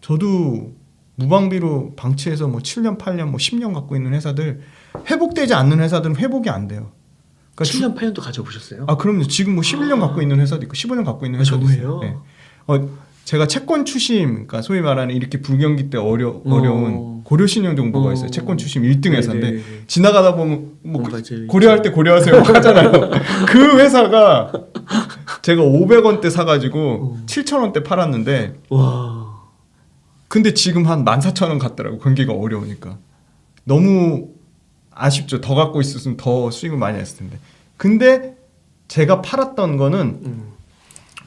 저도 무방비로 방치해서 뭐 7년, 8년, 뭐 10년 갖고 있는 회사들 회복되지 않는 회사들은 회복이 안 돼요. 그러니까 7년, 8년도 가져보셨어요? 아 그럼요. 지금 뭐 11년 갖고 있는 회사도 있고 15년 갖고 있는 회사도 있어요. 정말요? 네. 제가 채권 추심, 그러니까 소위 말하는 이렇게 불경기 때 어려운 고려신용정보가 있어요. 채권 추심 1등 회사인데 네네. 지나가다 보면 뭐 맞아요. 고려할 때 고려하세요 하잖아요. 그 회사가 제가 500원대 사가지고 7,000원대 팔았는데 와. 근데 지금 한 14,000원 갔더라고. 경기가 어려우니까. 너무 아쉽죠. 더 갖고 있었으면 더 수익을 많이 했을 텐데. 근데 제가 팔았던 거는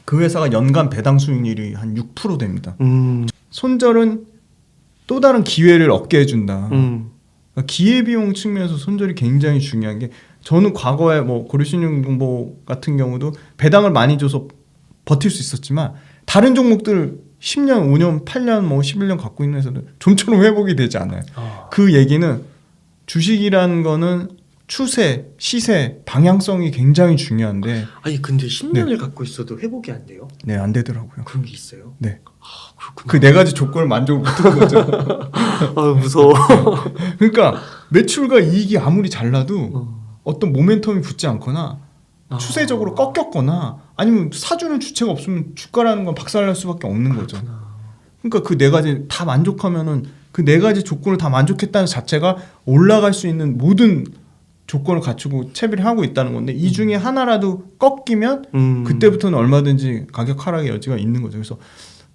그 회사가 연간 배당 수익률이 한 6% 됩니다. 손절은 또 다른 기회를 얻게 해준다. 그러니까 기회비용 측면에서 손절이 굉장히 중요한 게 저는 과거에 뭐 고려신용정보 같은 경우도 배당을 많이 줘서 버틸 수 있었지만 다른 종목들 10년, 5년, 8년, 뭐 11년 갖고 있는 회사들 좀처럼 회복이 되지 않아요. 그 얘기는 주식이라는 거는 추세, 시세, 방향성이 굉장히 중요한데 아니 근데 10년을 갖고 있어도 회복이 안 돼요? 네, 안 되더라고요. 그런 게 있어요? 네. 그렇구나. 그 네 가지 조건을 만족을 못한 거죠. 아 무서워. 그러니까 매출과 이익이 아무리 잘 나도 어. 어떤 모멘텀이 붙지 않거나 아. 추세적으로 꺾였거나 아니면 사주는 주체가 없으면 주가라는 건 박살날 수밖에 없는 거죠. 그렇구나. 그러니까 그 네 가지 다 만족하면은 그 네 가지 조건을 다 만족했다는 자체가 올라갈 수 있는 모든 조건을 갖추고 채비를 하고 있다는 건데 이 중에 하나라도 꺾이면 그때부터는 얼마든지 가격 하락의 여지가 있는 거죠. 그래서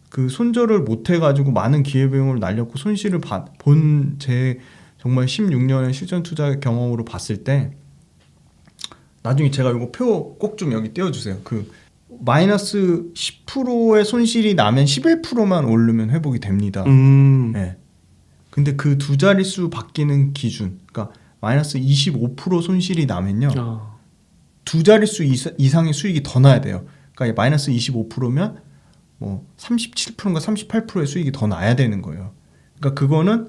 그 손절을 못 해가지고 많은 기회비용을 날렸고 손실을 본 제 정말 16년의 실전 투자 경험으로 봤을 때 나중에 제가 이거 표 꼭 좀 여기 띄워주세요. 그 마이너스 10%의 손실이 나면 11%만 오르면 회복이 됩니다. 네. 근데 그 두 자릿수 바뀌는 기준, 그러니까 마이너스 25% 손실이 나면요, 두 자릿수 이상의 수익이 더 나야 돼요. 그러니까 마이너스 25%면 뭐 37%인가 38%의 수익이 더 나야 되는 거예요. 그러니까 그거는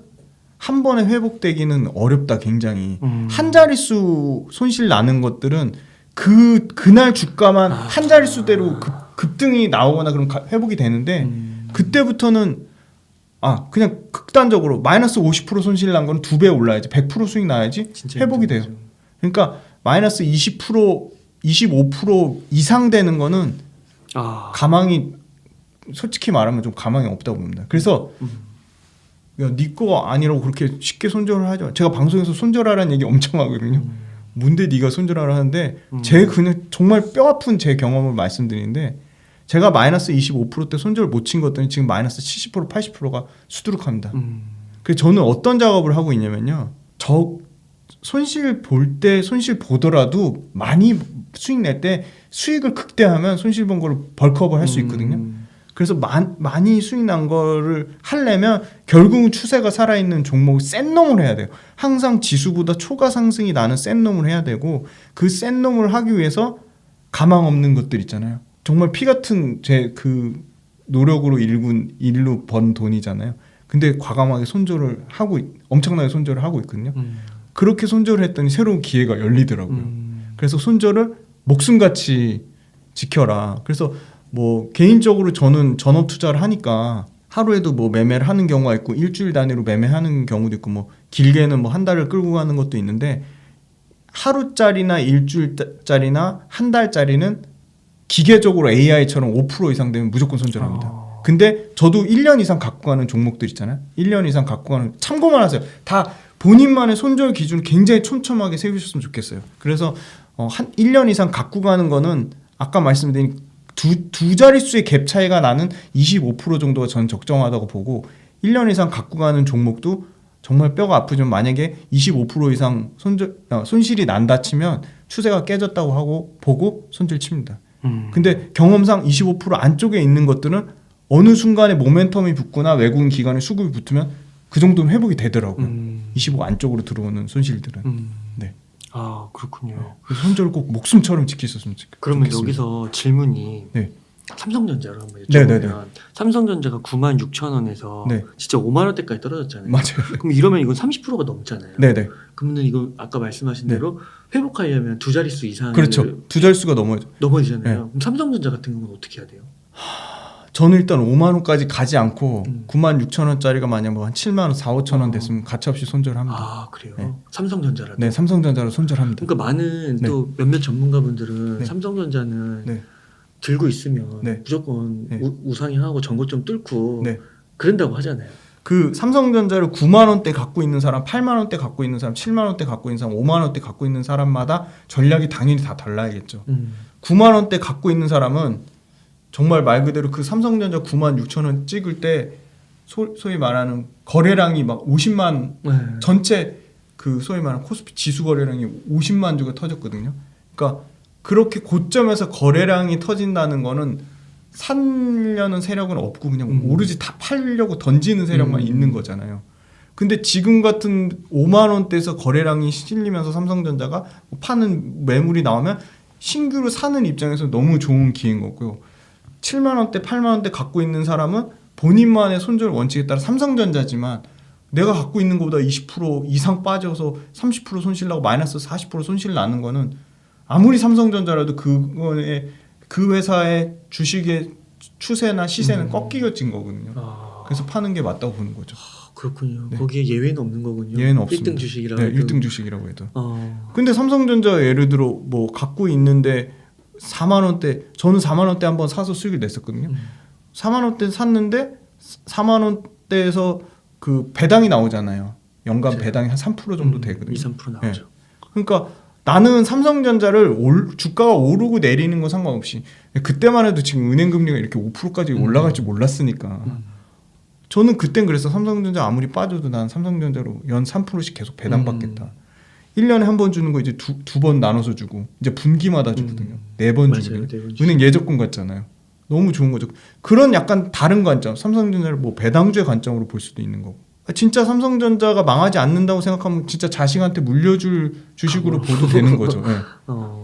한 번에 회복되기는 어렵다, 굉장히. 한 자릿수 손실 나는 것들은 그날 주가만 한 자릿수대로 급등이 나오거나 그럼 회복이 되는데 그때부터는 그냥 극단적으로 마이너스 50% 손실 난 거는 2배 올라야지 100% 수익 나야지 회복이 돼요. 그러니까 마이너스 20% 25% 이상 되는 거는 가망이 솔직히 말하면 좀 가망이 없다고 봅니다. 그래서 야, 네 거 아니라고 그렇게 쉽게 손절을 하죠. 제가 방송에서 손절하라는 얘기 엄청 하거든요. 뭔데 네가 손절하라 하는데 제 그냥 정말 뼈아픈 제 경험을 말씀드리는데 제가 마이너스 25%대 손절 못 친 것들은 지금 마이너스 70% 80%가 수두룩합니다. 그래서 저는 어떤 작업을 하고 있냐면요. 저 손실 볼 때 손실 보더라도 많이 수익 낼 때 수익을 극대화하면 손실 본 거를 벌크업을 할 수 있거든요. 그래서 많이 수익 난 거를 하려면 결국은 추세가 살아있는 종목을 센 놈을 해야 돼요. 항상 지수보다 초과 상승이 나는 센 놈을 해야 되고 그 센 놈을 하기 위해서 가망 없는 것들 있잖아요. 정말 피 같은 제 그 노력으로 일로 번 돈이잖아요. 근데 과감하게 손절을 하고 엄청나게 손절을 하고 있거든요. 그렇게 손절을 했더니 새로운 기회가 열리더라고요. 그래서 손절을 목숨같이 지켜라. 그래서 뭐 개인적으로 저는 전업 투자를 하니까 하루에도 뭐 매매를 하는 경우가 있고 일주일 단위로 매매하는 경우도 있고 뭐 길게는 뭐 한 달을 끌고 가는 것도 있는데 하루짜리나 일주일짜리나 한 달짜리는 기계적으로 AI처럼 5% 이상 되면 무조건 손절합니다. 근데 저도 1년 이상 갖고 가는 종목들 있잖아요. 1년 이상 갖고 가는 참고만 하세요. 다 본인만의 손절 기준을 굉장히 촘촘하게 세우셨으면 좋겠어요. 그래서 한 1년 이상 갖고 가는 거는 아까 말씀드린 두 자릿수의 갭 차이가 나는 25% 정도가 전 적정하다고 보고 1년 이상 갖고 가는 종목도 정말 뼈가 아프지만 만약에 25% 이상 손실이 난다 치면 추세가 깨졌다고 하고 보고 손절 칩니다. 근데 경험상 25% 안쪽에 있는 것들은 어느 순간에 모멘텀이 붙거나 외국인 기관의 수급이 붙으면 그 정도는 회복이 되더라고요. 25 안쪽으로 들어오는 손실들은. 네. 아 그렇군요. 손절을 꼭 목숨처럼 지키셨으면 좋겠습니다. 그러면 여기서 질문이 네. 삼성전자로 한번 네네네. 여쭤보면 삼성전자가 96,000원에서 네. 진짜 5만 원대까지 떨어졌잖아요. 맞아요. 그럼 이러면 이건 30%가 넘잖아요. 네네. 그러면 이거 아까 말씀하신 네. 대로 회복하려면 두 자릿수 이상을 그렇죠. 두 자릿수가 넘어야죠. 넘어지잖아요. 네. 그럼 삼성전자 같은 경우는 어떻게 해야 돼요? 저는 일단 5만 원까지 가지 않고 96,000원짜리가 만약 뭐 한 7만 원, 4, 5천 원 됐으면 가차없이 손절합니다. 아 그래요? 네. 삼성전자라도? 네, 삼성전자로 손절합니다. 그러니까 많은 네. 또 몇몇 전문가분들은 네. 삼성전자는 네. 들고 있으면 네. 무조건 네. 우상향하고 전고점 뚫고 네. 그런다고 하잖아요. 그 삼성전자를 9만 원대 갖고 있는 사람, 8만 원대 갖고 있는 사람, 7만 원대 갖고 있는 사람, 5만 원대 갖고 있는 사람마다 전략이 당연히 다 달라야겠죠. 9만 원대 갖고 있는 사람은 정말 말 그대로 그 삼성전자 9만 6천 원 찍을 때 소위 말하는 거래량이 막 50만 네. 전체 그 소위 말하는 코스피 지수 거래량이 50만 주가 터졌거든요. 그러니까 그렇게 고점에서 거래량이 터진다는 거는 사려는 세력은 없고 그냥 오로지 다 팔려고 던지는 세력만 있는 거잖아요. 근데 지금 같은 5만 원대에서 거래량이 실리면서 삼성전자가 파는 매물이 나오면 신규로 사는 입장에서 너무 좋은 기회인 거고요. 7만 원대, 8만 원대 갖고 있는 사람은 본인만의 손절 원칙에 따라 삼성전자지만 내가 갖고 있는 것보다 20% 이상 빠져서 30% 손실 나고 마이너스 40% 손실 나는 거는 아무리 삼성전자라도 그거에 그 회사의 주식의 추세나 시세는 꺾이진 거거든요. 그래서 파는 게 맞다고 보는 거죠. 그렇군요. 네. 거기에 예외는 없는 거군요. 예외는 없습니다. 1등 주식이라고 네, 해도. 1등 주식이라고 해도. 근데 삼성전자 예를 들어 뭐 갖고 있는데 4만 원대 저는 4만 원대 한번 사서 수익을 냈었거든요. 4만 원대 샀는데 4만 원대에서 그 배당이 나오잖아요. 연간 그렇죠. 배당이 한 3% 정도 되거든요. 2-3% 나오죠. 그러니까 나는 삼성전자를 주가가 오르고 내리는 건 상관없이 그때만 해도 지금 은행 금리가 이렇게 5%까지 올라갈 줄 몰랐으니까 저는 그땐 그래서 삼성전자 아무리 빠져도 난 삼성전자로 연 3%씩 계속 배당받겠다. 1년에 한 번 주는 거 이제 두 번 나눠서 주고 이제 분기마다 주거든요. 4번 맞아요. 주거든요. 4번 주죠. 은행 예적금 같잖아요. 너무 좋은 거죠. 그런 약간 다른 관점, 삼성전자를 뭐 배당주의 관점으로 볼 수도 있는 거고. 진짜 삼성전자가 망하지 않는다고 생각하면 진짜 자식한테 물려줄 주식으로 봐도 되는 거죠. 네.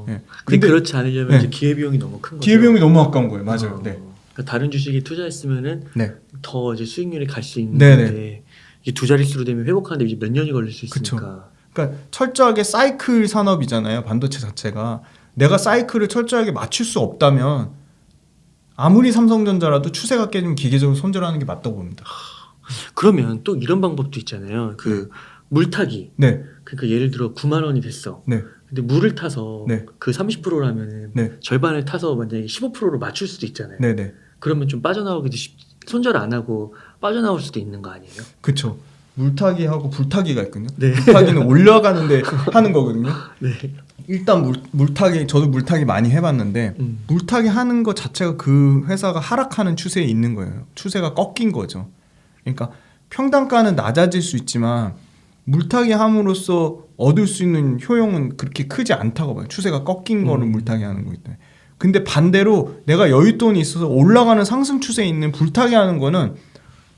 근데 근데 그렇지 않으려면 네. 이제 기회비용이 너무 큰 거죠. 기회비용이 너무 아까운 거예요. 맞아요. 네. 그러니까 다른 주식에 투자했으면은 네. 더 이제 수익률이 갈 수 있는 네네. 건데 이게 두 자릿수로 되면 회복하는데 이제 몇 년이 걸릴 수 있으니까. 그쵸. 그러니까 철저하게 사이클 산업이잖아요. 반도체 자체가. 내가 사이클을 철저하게 맞출 수 없다면 아무리 삼성전자라도 추세가 깨지면 기계적으로 손절하는 게 맞다고 봅니다. 그러면 또 이런 방법도 있잖아요. 그 물타기. 네. 그러니까 예를 들어 9만 원이 됐어. 네. 근데 물을 타서 네. 그 30%라면은 네. 절반을 타서 만약에 15%로 맞출 수도 있잖아요. 네, 네. 그러면 좀 빠져나오기도 손절 안 하고 빠져나올 수도 있는 거 아니에요? 그렇죠. 물타기하고 불타기가 있거든요. 네. 물타기는 올라가는데 하는 거거든요. 네. 일단 물타기 저도 물타기 많이 해봤는데 물타기 하는 것 자체가 그 회사가 하락하는 추세에 있는 거예요. 추세가 꺾인 거죠. 그러니까 평단가는 낮아질 수 있지만 물타기 함으로써 얻을 수 있는 효용은 그렇게 크지 않다고 봐요. 추세가 꺾인 거를 물타기 하는 거기 때문에. 근데 반대로 내가 여윳돈이 있어서 올라가는 상승 추세에 있는 불타기 하는 거는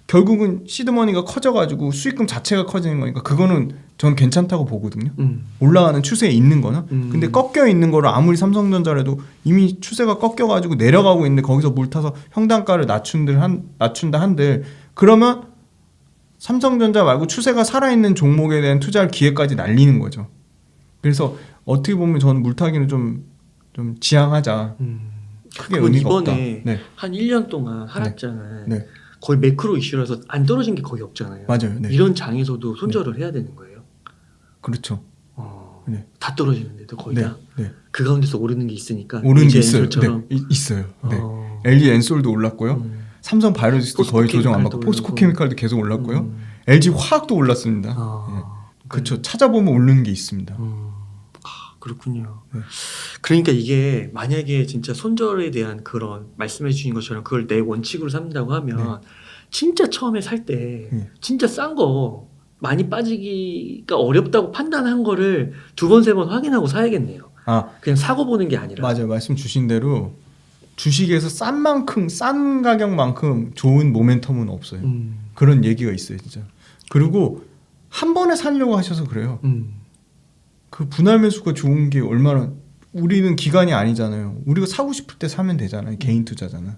결국은 시드머니가 커져가지고 수익금 자체가 커지는 거니까 그거는 저는 괜찮다고 보거든요. 올라가는 추세에 있는 거는. 근데 꺾여 있는 거를 아무리 삼성전자라도 이미 추세가 꺾여가지고 내려가고 있는데 거기서 물 타서 평단가를 낮춘다 한들 그러면 삼성전자 말고 추세가 살아있는 종목에 대한 투자할 기회까지 날리는 거죠. 그래서 어떻게 보면 저는 물타기는 좀 지양하자. 크게 그건 의미가 없다. 이번에 네. 한 1년 동안 하락장은 네. 거의 매크로 이슈라서 안 떨어진 게 거의 없잖아요. 맞아요. 네. 이런 장에서도 손절을 해야 되는 거예요. 그렇죠. 네. 다 떨어지는데도 거의 네. 다. 네. 그 가운데서 오르는 게 있으니까. 오르는 게 LG 있어요. 엔솔처럼. 네. 있어요. 네. LG 엔솔도 올랐고요. 삼성 바이오로직스도 거의 조정 안 받고 포스코 케미칼도 계속 올랐고요. LG 화학도 올랐습니다. 그렇죠. 찾아보면 오르는 게 있습니다. 그렇군요. 네. 그러니까 이게 만약에 진짜 손절에 대한 그런 말씀해 주신 것처럼 그걸 내 원칙으로 삼는다고 하면 진짜 처음에 살 때 진짜 싼 거 많이 빠지기가 어렵다고 판단한 거를 2번, 3번 확인하고 사야겠네요. 그냥 사고 보는 게 아니라. 맞아요. 말씀 주신 대로 주식에서 싼 가격만큼 좋은 모멘텀은 없어요. 그런 얘기가 있어요, 진짜. 그리고 한 번에 살려고 하셔서 그래요. 그 분할 매수가 좋은 게 얼마나 우리는 기간이 아니잖아요. 우리가 사고 싶을 때 사면 되잖아요. 개인 투자잖아.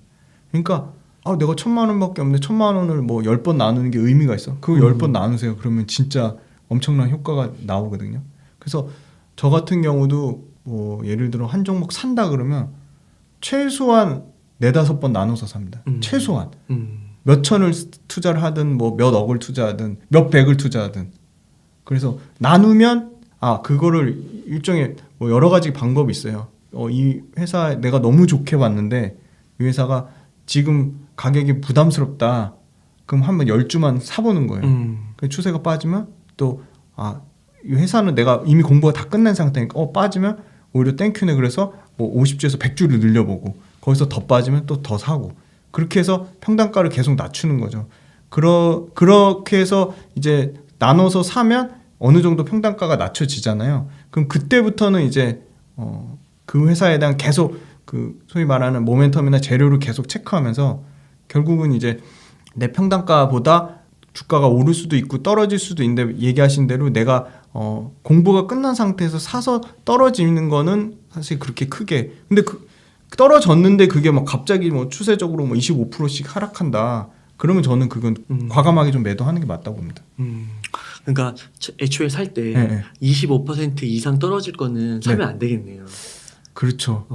그러니까 내가 1,000만 원밖에 없는데 1,000만 원을 뭐 10번 나누는 게 의미가 있어. 그거 10번 나누세요. 그러면 진짜 엄청난 효과가 나오거든요. 그래서 저 같은 경우도 뭐 예를 들어 한 종목 산다 그러면 최소한 4-5번 나눠서 삽니다. 최소한. 몇 천을 투자를 하든 뭐 몇 억을 투자하든 몇 백을 투자하든. 그래서 나누면 그거를 일종의 뭐 여러 가지 방법이 있어요. 이 회사 내가 너무 좋게 봤는데 이 회사가 지금 가격이 부담스럽다. 그럼 한번 10주만 사보는 거예요. 그 추세가 빠지면 또 이 회사는 내가 이미 공부가 다 끝난 상태니까 빠지면 오히려 땡큐네. 그래서 뭐 50주에서 100주를 늘려보고 거기서 더 빠지면 또 더 사고 그렇게 해서 평단가를 계속 낮추는 거죠. 그렇게 해서 이제 나눠서 사면 어느 정도 평단가가 낮춰지잖아요. 그럼 그때부터는 이제 그 회사에 대한 계속 그 소위 말하는 모멘텀이나 재료를 계속 체크하면서 결국은 이제 내 평단가보다 주가가 오를 수도 있고 떨어질 수도 있는데 얘기하신 대로 내가 공부가 끝난 상태에서 사서 떨어지는 거는 사실 그렇게 크게 근데 떨어졌는데 그게 막 갑자기 뭐 추세적으로 뭐 25%씩 하락한다. 그러면 저는 그건 과감하게 좀 매도하는 게 맞다고 봅니다. 그러니까 애초에 살 때 네. 25% 이상 떨어질 거는 사면 안 되겠네요. 그렇죠.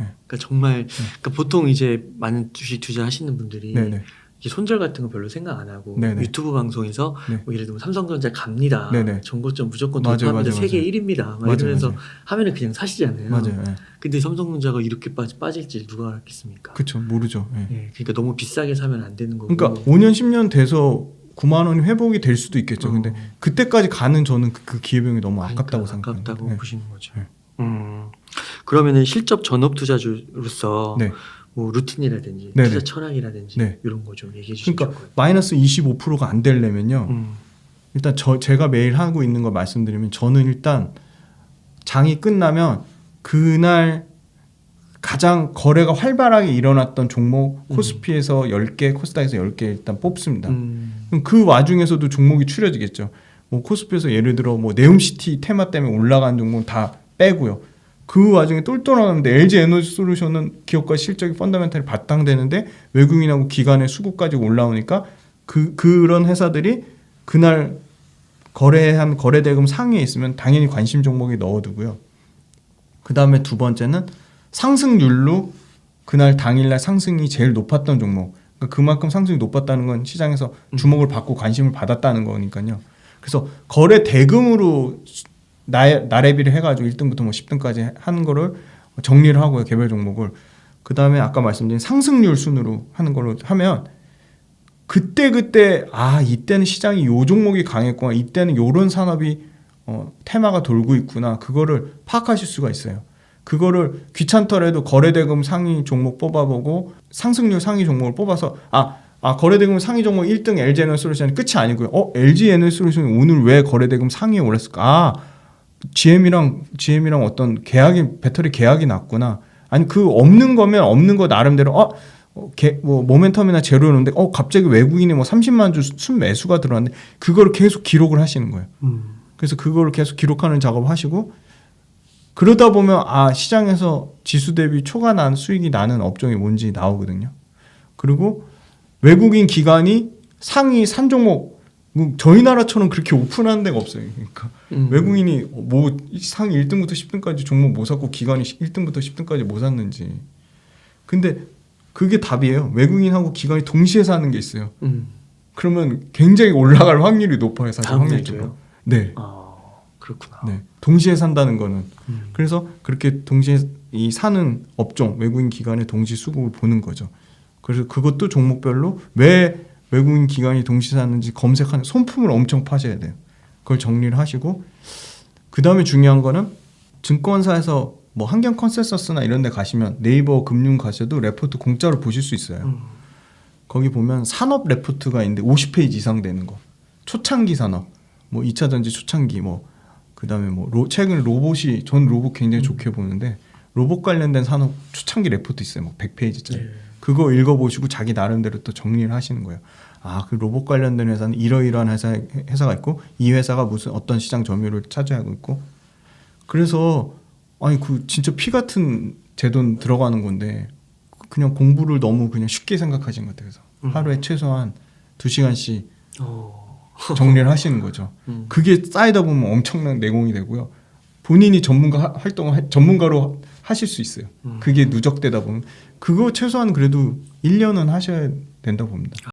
네. 그러니까 정말 그러니까 보통 이제 많은 주식 투자하시는 분들이 네네. 이게 손절 같은 거 별로 생각 안 하고 네네. 유튜브 방송에서 네. 뭐 예를 들면 삼성전자 갑니다. 네네. 전고점 무조건 맞아요, 돌파합니다. 맞아요, 세계 맞아요. 1위입니다. 막 맞아요, 이러면서 맞아요. 하면은 그냥 사시잖아요. 맞아요. 네. 근데 삼성전자가 이렇게 빠질지 누가 알겠습니까? 그렇죠. 모르죠. 네. 예, 그러니까 너무 비싸게 사면 안 되는 거고. 그러니까 5년 10년 돼서 9만 원이 회복이 될 수도 있겠죠. 근데 그때까지 가는 저는 그 기회비용이 너무 아깝다고 생각합니다. 아깝다고 네. 보시는 거죠. 네. 그러면은 실적 전업 투자주로서 네. 뭐 루틴이라든지 네네. 투자 철학이라든지 네. 이런 거 좀 얘기해 주시면 그러니까 좋을 것 마이너스 25%가 안 되려면요. 같아요. 일단 제가 매일 하고 있는 걸 말씀드리면 저는 일단 장이 끝나면 그날 가장 거래가 활발하게 일어났던 종목 코스피에서 10개, 코스닥에서 10개 일단 뽑습니다. 그럼 그 와중에서도 종목이 추려지겠죠. 뭐 코스피에서 예를 들어 뭐 네옴시티 테마 때문에 올라간 종목 다 빼고요. 그 와중에 똘똘 나오는데 LG 에너지솔루션은 기업과 실적이 펀더멘탈이 바탕되는데 외국인하고 기관의 수급까지 올라오니까 그런 회사들이 그날 거래한 거래대금 상위에 있으면 당연히 관심 종목에 넣어두고요. 그 다음에 두 번째는 상승률로 그날 당일날 상승이 제일 높았던 종목. 그러니까 그만큼 상승이 높았다는 건 시장에서 주목을 받고 관심을 받았다는 거니까요. 그래서 거래 대금으로 나래비를 해가지고 1등부터 뭐 10등까지 하는 거를 정리를 하고요. 개별 종목을. 그 다음에 아까 말씀드린 상승률 순으로 하는 걸로 하면 그때 이때는 시장이 요 종목이 강했구나. 이때는 요런 산업이 테마가 돌고 있구나. 그거를 파악하실 수가 있어요. 그거를 귀찮더라도 거래대금 상위 종목 뽑아보고 상승률 상위 종목을 뽑아서 거래대금 상위 종목 1등 LG 에너지솔루션이 끝이 아니고요. LG 에너지솔루션이 오늘 왜 거래대금 상위에 올랐을까? GM이랑 어떤 배터리 계약이 났구나. 아니 그 없는 거면 없는 거 나름대로 뭐 모멘텀이나 제로였는데 갑자기 외국인이 뭐 30만 주 순매수가 들어왔는데 그걸 계속 기록을 하시는 거예요. 그래서 그걸 계속 기록하는 작업을 하시고 그러다 보면 시장에서 지수 대비 초과 난 수익이 나는 업종이 뭔지 나오거든요. 그리고 외국인 기관이 상위 산 종목 저희 나라처럼 그렇게 오픈하는 데가 없어요. 그러니까 외국인이 뭐 상위 1등부터 10등까지 종목 못 샀고 기관이 1등부터 10등까지 못 샀는지. 근데 그게 답이에요. 외국인하고 기관이 동시에 사는 게 있어요. 그러면 굉장히 올라갈 확률이 높아요. 사실 확률적으로. 네. 그렇구나. 네. 동시에 산다는 거는. 그래서 그렇게 동시에 이 사는 업종, 외국인 기관의 동시 수급을 보는 거죠. 그래서 그것도 종목별로 왜 외국인 기관이 동시에 사는지 검색하는 손품을 엄청 파셔야 돼요. 그걸 정리를 하시고 그 다음에 중요한 거는 증권사에서 뭐 한경 컨센서스나 이런 데 가시면 네이버 금융 가셔도 레포트 공짜로 보실 수 있어요. 거기 보면 산업 레포트가 있는데 50페이지 이상 되는 거. 초창기 산업. 뭐 2차 전지 초창기 뭐 그다음에 뭐 최근 로봇이 전 로봇 굉장히 좋게 보는데 로봇 관련된 산업 초창기 레포트 있어요. 뭐 100페이지짜리. 그거 읽어보시고 자기 나름대로 또 정리를 하시는 거예요. 그 로봇 관련된 회사는 이러이러한 회사가 있고 이 회사가 무슨 어떤 시장 점유율을 차지하고 있고 그래서 그 진짜 피 같은 제 돈 들어가는 건데 그냥 공부를 너무 그냥 쉽게 생각하시는 것 같아요. 그래서 하루에 최소한 2시간씩 정리를 하시는 거죠. 그게 쌓이다 보면 엄청난 내공이 되고요. 본인이 전문가로 하실 수 있어요. 그게 누적되다 보면 그거 최소한 그래도 1년은 하셔야 된다고 봅니다.